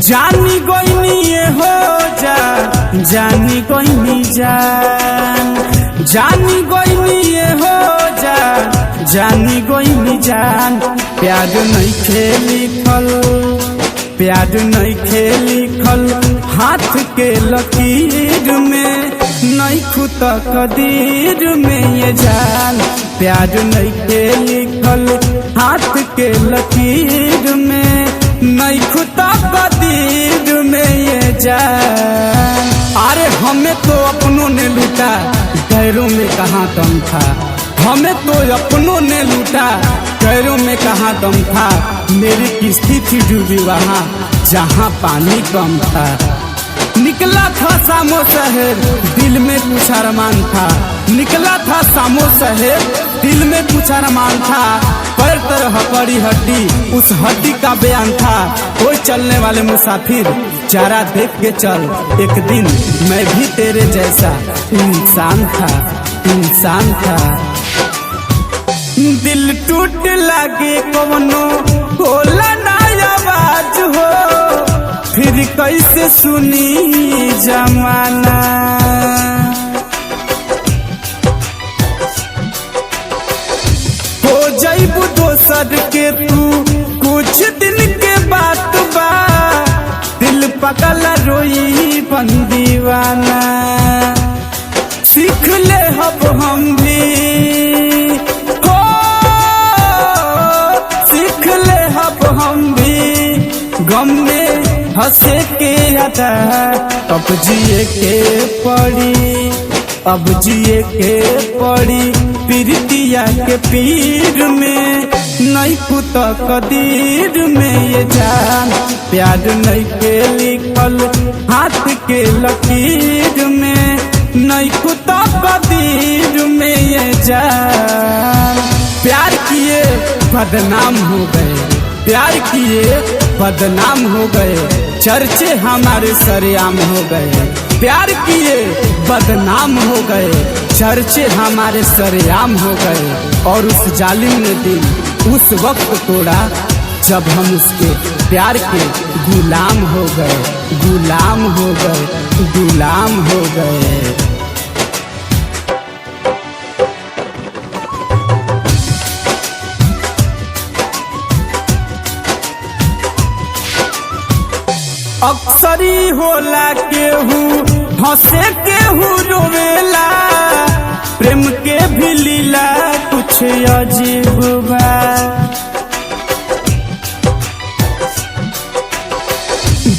जानी गोइनी ये हो जा जानी गोइनी जान जानी गोइनी ये हो जा जानी गोइनी जान प्यार नहीं खेलिखल प्यार नहीं खेलिखल हाथ के लकीर में नहीं खुद कदीर में ये जान प्यार नहीं खेलिखल हाथ के लकीर में नहीं खुदा कदीर में ये जान। अरे हमें तो अपनों ने लूटा गैरों में कहाँ दम था हमें तो अपनों ने लूटा गैरों में कहाँ दम था मेरी किस्ती थी डूबी वहाँ जहाँ पानी कम था निकला था सामो शहर दिल में कुछ अरमान था निकला था सामो शहर दिल में कुछ अरमान था पैर तरह पड़ी हड्डी उस हड्डी का बयान था कोई चलने वाले मुसाफिर जरा देख के चल एक दिन मैं भी तेरे जैसा इंसान था दिल टूट लागे कवनो होला ना आवाज हो फिर कैसे सुनी जमाना हो जाइबू दोसर के तू कुछ दिन के बात बा दिल पकल रोई बन दीवाना सीख ले हब हम भी हो सीख ले हब हम भी गम में हंसे के आता अब जिए के पड़ी पीरतिया के पीर में नहीं खुद कदीर में ये जान प्यार नहीं के लिखल हाथ के लकीर में नहीं खुद कदीर में ये जान। प्यार किए बदनाम हो गए प्यार किए बदनाम हो गए चर्चे हमारे सरेआम हो गए प्यार किए बदनाम हो गए चर्चे हमारे सरेआम हो गए और उस जालिम ने दिल उस वक्त तोड़ा जब हम उसके प्यार के गुलाम हो गए गुलाम हो गए गुलाम हो गए। अक्सरी होला केहू हंसे केहू रोवेला प्रेम के भी लीला कुछ अजीब बा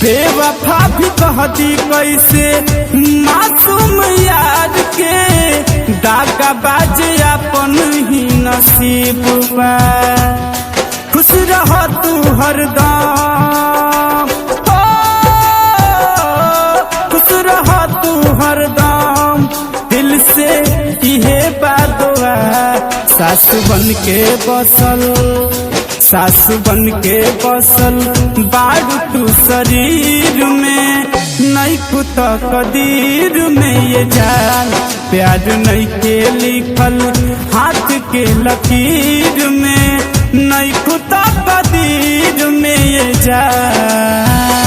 बेवफा भी कहती कैसे मासूम याद के दागा बाज अपन ही नसीब बा खुश रह तू हरदम हरदम दिल से इहे बादुआ सासु बन के बसल बाड़ू तू शरीर में नहीं खुद कदीर में ये जान प्यार नहीं के लिखल हाथ के लकीर में नहीं खुद कदीर में ये जान।